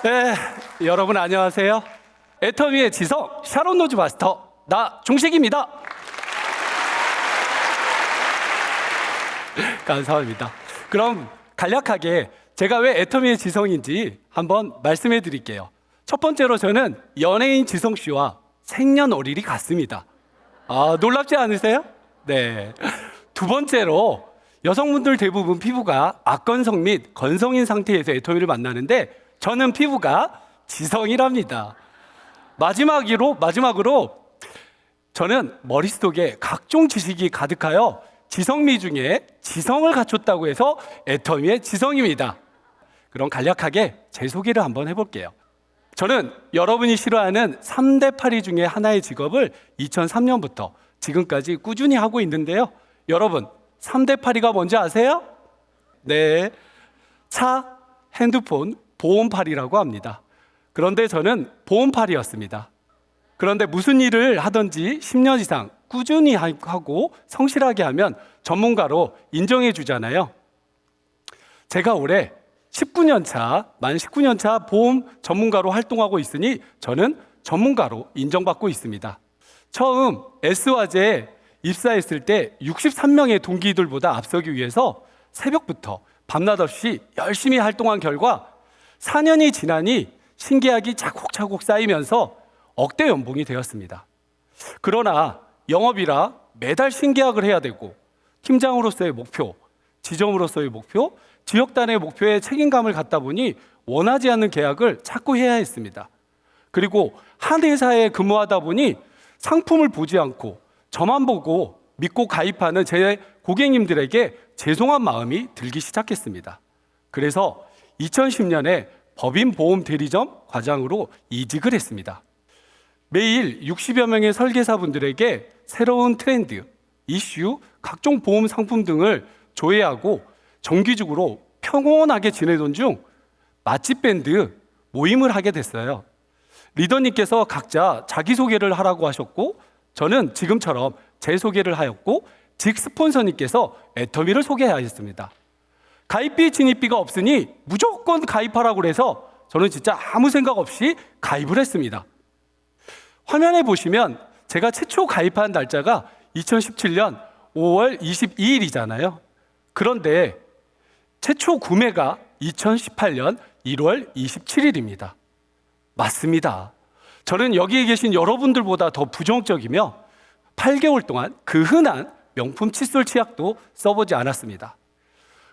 네, 여러분 안녕하세요. 애터미의 지성 샤론 노즈 마스터 나 종식입니다. 감사합니다. 그럼 간략하게 제가 왜 애터미의 지성인지 한번 말씀해 드릴게요. 첫 번째로 저는 연예인 지성 씨와 생년월일이 같습니다. 놀랍지 않으세요? 네. 두 번째로 여성분들 대부분 피부가 악건성 및 건성인 상태에서 애터미를 만나는데 저는 피부가 지성이랍니다. 마지막으로 저는 머릿속에 각종 지식이 가득하여 지성미 중에 지성을 갖췄다고 해서 애터미의 지성입니다. 그럼 간략하게 제 소개를 한번 해볼게요. 저는 여러분이 싫어하는 3대 파리 중에 하나의 직업을 2003년부터 지금까지 꾸준히 하고 있는데요. 여러분, 3대 파리가 뭔지 아세요? 네, 차, 핸드폰, 보험팔이라고 합니다. 그런데 저는 보험팔이였습니다. 그런데 무슨 일을 하든지 10년 이상 꾸준히 하고 성실하게 하면 전문가로 인정해 주잖아요. 제가 올해 만 19년 차 보험 전문가로 활동하고 있으니 저는 전문가로 인정받고 있습니다. 처음 S화재에 입사했을 때 63명의 동기들보다 앞서기 위해서 새벽부터 밤낮 없이 열심히 활동한 결과 4년이 지나니 신계약이 차곡차곡 쌓이면서 억대 연봉이 되었습니다. 그러나 영업이라 매달 신계약을 해야 되고 팀장으로서의 목표, 지점으로서의 목표, 지역단의 목표에 책임감을 갖다 보니 원하지 않는 계약을 자꾸 해야 했습니다. 그리고 한 회사에 근무하다 보니 상품을 보지 않고 저만 보고 믿고 가입하는 제 고객님들에게 죄송한 마음이 들기 시작했습니다. 그래서 2010년에 법인 보험 대리점 과장으로 이직을 했습니다. 매일 60여 명의 설계사분들에게 새로운 트렌드, 이슈, 각종 보험 상품 등을 조회하고 정기적으로 평온하게 지내던 중 맛집 밴드 모임을 하게 됐어요. 리더님께서 각자 자기소개를 하라고 하셨고 저는 지금처럼 제 소개를 하였고 직 스폰서님께서 애터미를 소개하였습니다. 가입비, 진입비가 없으니 무조건 가입하라고 해서 저는 진짜 아무 생각 없이 가입을 했습니다. 화면에 보시면 제가 최초 가입한 날짜가 2017년 5월 22일이잖아요. 그런데 최초 구매가 2018년 1월 27일입니다. 맞습니다. 저는 여기에 계신 여러분들보다 더 부정적이며 8개월 동안 그 흔한 명품 칫솔 치약도 써보지 않았습니다.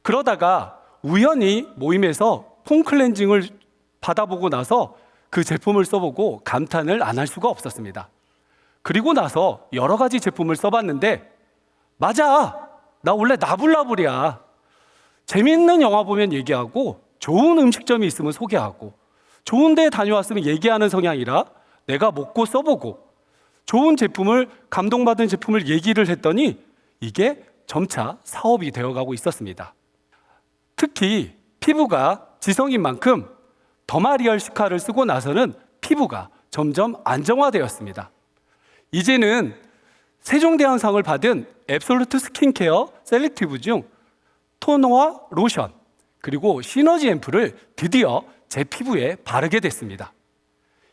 그러다가 우연히 모임에서 폼 클렌징을 받아보고 나서 그 제품을 써보고 감탄을 안 할 수가 없었습니다. 그리고 나서 여러 가지 제품을 써봤는데 맞아! 나 원래 나불나불이야. 재밌는 영화 보면 얘기하고 좋은 음식점이 있으면 소개하고 좋은 데 다녀왔으면 얘기하는 성향이라 내가 먹고 써보고 좋은 제품을 감동받은 제품을 얘기를 했더니 이게 점차 사업이 되어가고 있었습니다. 특히 피부가 지성인 만큼 더마리얼 시카를 쓰고 나서는 피부가 점점 안정화되었습니다. 이제는 세종대왕상을 받은 앱솔루트 스킨케어 셀렉티브 중 토너와 로션 그리고 시너지 앰플을 드디어 제 피부에 바르게 됐습니다.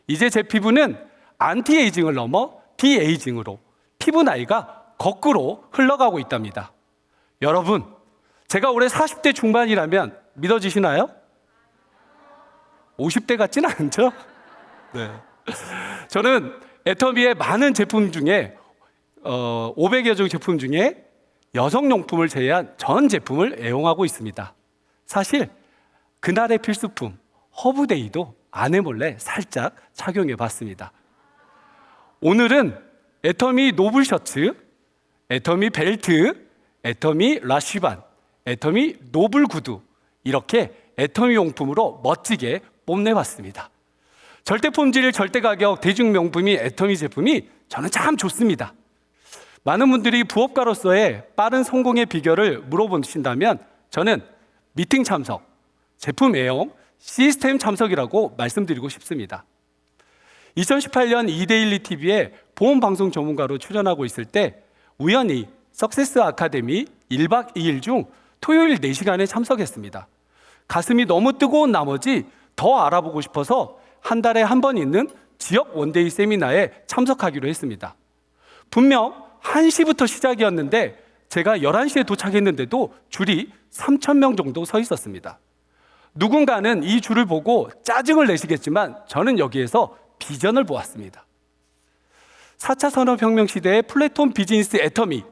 이제 제 피부는 안티에이징을 넘어 디에이징으로 피부 나이가 거꾸로 흘러가고 있답니다. 여러분, 제가 올해 40대 중반이라면 믿어지시나요? 50대 같지는 않죠? 네. 저는 애터미의 많은 제품 중에 500여 종 제품 중에 여성용품을 제외한 전 제품을 애용하고 있습니다. 사실 그날의 필수품 허브데이도 아내 몰래 살짝 착용해 봤습니다. 오늘은 애터미 노블 셔츠, 애터미 벨트, 애터미 라쉬반, 애터미 노블 구두 이렇게 애터미 용품으로 멋지게 뽐내봤습니다. 절대 품질, 절대 가격, 대중 명품이 애터미 제품이 저는 참 좋습니다. 많은 분들이 부업가로서의 빠른 성공의 비결을 물어보신다면 저는 미팅 참석, 제품 애용, 시스템 참석이라고 말씀드리고 싶습니다. 2018년 이데일리 TV에 보험방송 전문가로 출연하고 있을 때 우연히 석세스 아카데미 1박 2일 중 토요일 4시간에 참석했습니다. 가슴이 너무 뜨거운 나머지 더 알아보고 싶어서 한 달에 한 번 있는 지역 원데이 세미나에 참석하기로 했습니다. 분명 1시부터 시작이었는데 제가 11시에 도착했는데도 줄이 3,000명 정도 서 있었습니다. 누군가는 이 줄을 보고 짜증을 내시겠지만 저는 여기에서 비전을 보았습니다. 4차 산업혁명 시대의 플랫폼 비즈니스 애터미,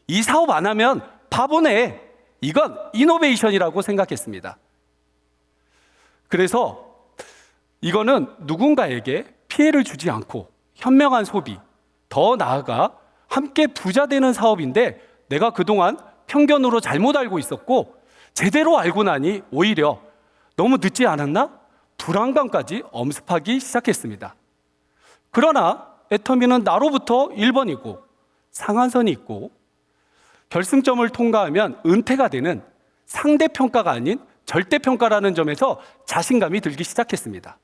이 사업 안 하면 바보네. 이건 이노베이션이라고 생각했습니다. 그래서 이거는 누군가에게 피해를 주지 않고 현명한 소비, 더 나아가 함께 부자 되는 사업인데 내가 그동안 편견으로 잘못 알고 있었고 제대로 알고 나니 오히려 너무 늦지 않았나? 불안감까지 엄습하기 시작했습니다. 그러나 애터미는 나로부터 1번이고 상한선이 있고 결승점을 통과하면 은퇴가 되는 상대평가가 아닌 절대평가라는 점에서 자신감이 들기 시작했습니다.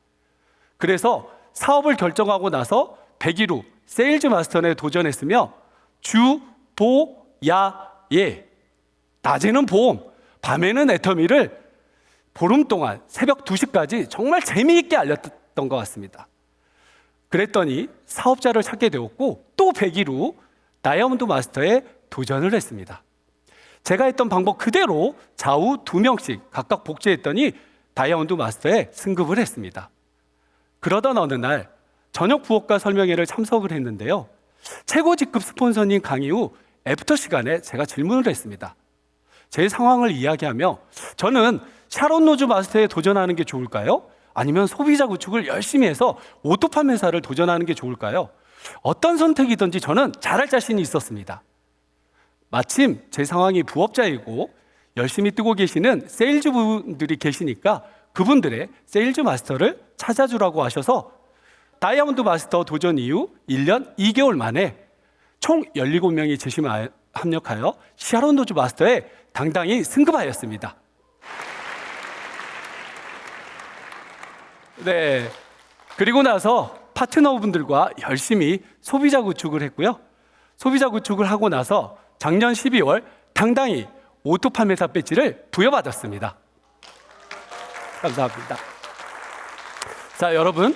그래서 사업을 결정하고 나서 100일 후 세일즈 마스터에 도전했으며 주, 도, 야, 예, 낮에는 보험, 밤에는 애터미를 보름 동안 새벽 2시까지 정말 재미있게 알렸던 것 같습니다. 그랬더니 사업자를 찾게 되었고 또 100일 후 다이아몬드 마스터에 도전을 했습니다. 제가 했던 방법 그대로 좌우 2명씩 각각 복제했더니 다이아몬드 마스터에 승급을 했습니다. 그러던 어느 날 저녁 부업과 설명회를 참석을 했는데요. 최고 직급 스폰서님 강의 후 애프터 시간에 제가 질문을 했습니다. 제 상황을 이야기하며 저는 샤론 노즈 마스터에 도전하는 게 좋을까요? 아니면 소비자 구축을 열심히 해서 오토 판매사를 도전하는 게 좋을까요? 어떤 선택이든지 저는 잘할 자신이 있었습니다. 마침 제 상황이 부업자이고 열심히 뜨고 계시는 세일즈 분들이 계시니까 그분들의 세일즈 마스터를 찾아주라고 하셔서 다이아몬드 마스터 도전 이후 1년 2개월 만에 총 17명이 제시에 합력하여 샤론 노즈 마스터에 당당히 승급하였습니다. 네, 그리고 나서 파트너분들과 열심히 소비자 구축을 했고요. 소비자 구축을 하고 나서 작년 12월 당당히 오토 판매사 배지를 부여받았습니다. 감사합니다. 자, 여러분,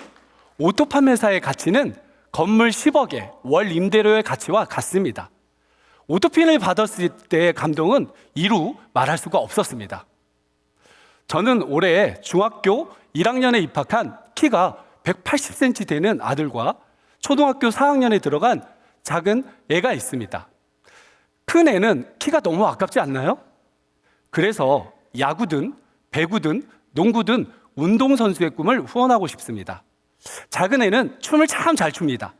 오토 판매사의 가치는 건물 10억의 월 임대료의 가치와 같습니다. 오토핀을 받았을 때의 감동은 이루 말할 수가 없었습니다. 저는 올해 중학교 1학년에 입학한 키가 180cm 되는 아들과 초등학교 4학년에 들어간 작은 애가 있습니다. 큰 애는 키가 너무 아깝지 않나요? 그래서 야구든 배구든 농구든 운동선수의 꿈을 후원하고 싶습니다. 작은 애는 춤을 참 잘 춥니다.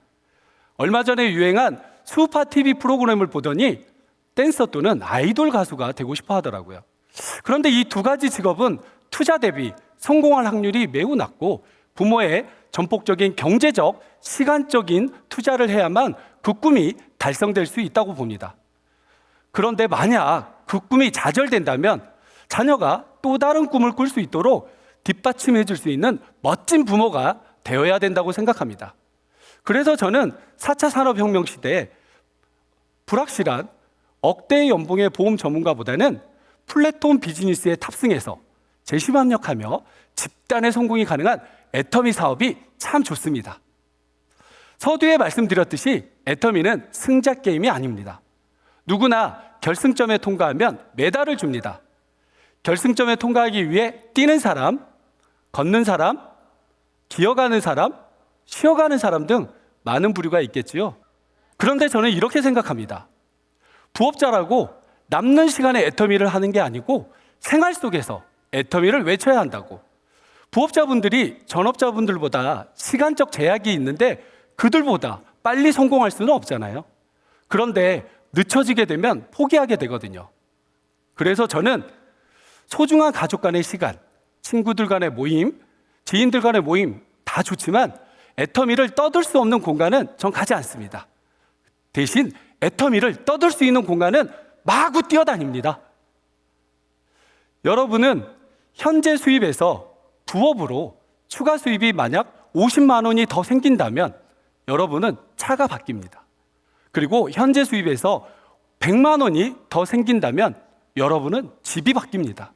얼마 전에 유행한 수우파 TV 프로그램을 보더니 댄서 또는 아이돌 가수가 되고 싶어 하더라고요. 그런데 이 두 가지 직업은 투자 대비 성공할 확률이 매우 낮고 부모의 전폭적인 경제적, 시간적인 투자를 해야만 그 꿈이 달성될 수 있다고 봅니다. 그런데 만약 그 꿈이 좌절된다면 자녀가 또 다른 꿈을 꿀 수 있도록 뒷받침해 줄 수 있는 멋진 부모가 되어야 된다고 생각합니다. 그래서 저는 4차 산업혁명 시대에 불확실한 억대의 연봉의 보험 전문가보다는 플랫폼 비즈니스에 탑승해서 재심합력하며 집단의 성공이 가능한 애터미 사업이 참 좋습니다. 서두에 말씀드렸듯이 애터미는 승자 게임이 아닙니다. 누구나 결승점에 통과하면 메달을 줍니다. 결승점에 통과하기 위해 뛰는 사람, 걷는 사람, 기어가는 사람, 쉬어가는 사람 등 많은 부류가 있겠지요. 그런데 저는 이렇게 생각합니다. 부업자라고 남는 시간에 애터미를 하는 게 아니고 생활 속에서 애터미를 외쳐야 한다고. 부업자분들이 전업자분들보다 시간적 제약이 있는데 그들보다 빨리 성공할 수는 없잖아요. 그런데 늦춰지게 되면 포기하게 되거든요. 그래서 저는 소중한 가족 간의 시간, 친구들 간의 모임, 지인들 간의 모임 다 좋지만 애터미를 떠들 수 없는 공간은 전 가지 않습니다. 대신 애터미를 떠들 수 있는 공간은 마구 뛰어다닙니다. 여러분은 현재 수입에서 부업으로 추가 수입이 만약 50만 원이 더 생긴다면 여러분은 차가 바뀝니다. 그리고 현재 수입에서 100만 원이 더 생긴다면 여러분은 집이 바뀝니다.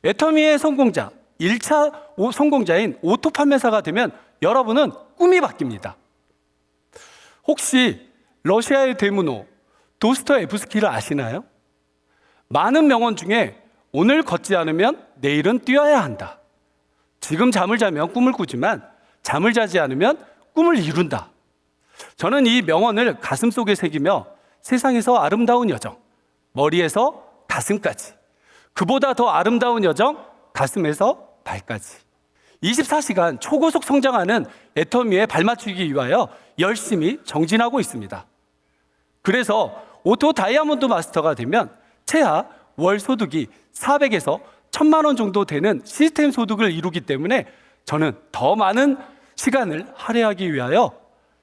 애터미의 성공자 1차 성공자인 오토 판매사가 되면 여러분은 꿈이 바뀝니다. 혹시 러시아의 대문호 도스토옙스키를 아시나요? 많은 명언 중에 오늘 걷지 않으면 내일은 뛰어야 한다. 지금 잠을 자면 꿈을 꾸지만 잠을 자지 않으면 꿈을 이룬다. 저는 이 명언을 가슴속에 새기며 세상에서 아름다운 여정, 머리에서 가슴까지, 그보다 더 아름다운 여정, 가슴에서 발까지 24시간 초고속 성장하는 애터미에 발맞추기 위하여 열심히 정진하고 있습니다. 그래서 오토 다이아몬드 마스터가 되면 최하 월 소득이 400에서 1000만 원 정도 되는 시스템 소득을 이루기 때문에 저는 더 많은 시간을 할애하기 위하여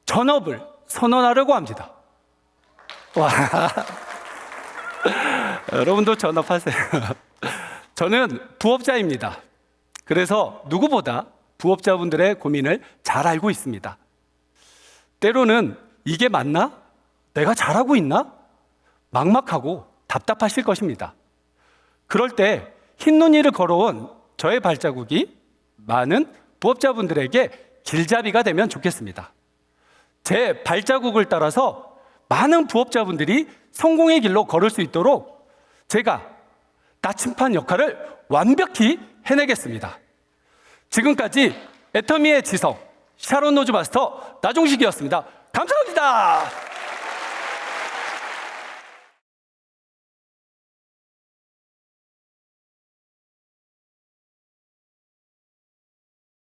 전업을 선언하려고 합니다. 와. 여러분도 전업하세요. 저는 부업자입니다. 그래서 누구보다 부업자분들의 고민을 잘 알고 있습니다. 때로는 이게 맞나? 내가 잘하고 있나? 막막하고 답답하실 것입니다. 그럴 때 흰눈이를 걸어온 저의 발자국이 많은 부업자분들에게 길잡이가 되면 좋겠습니다. 제 발자국을 따라서 많은 부업자분들이 성공의 길로 걸을 수 있도록 제가 나침반 역할을 완벽히 해내겠습니다. 지금까지 애터미의 지성 샤론 노즈 마스터 나종식이었습니다. 감사합니다.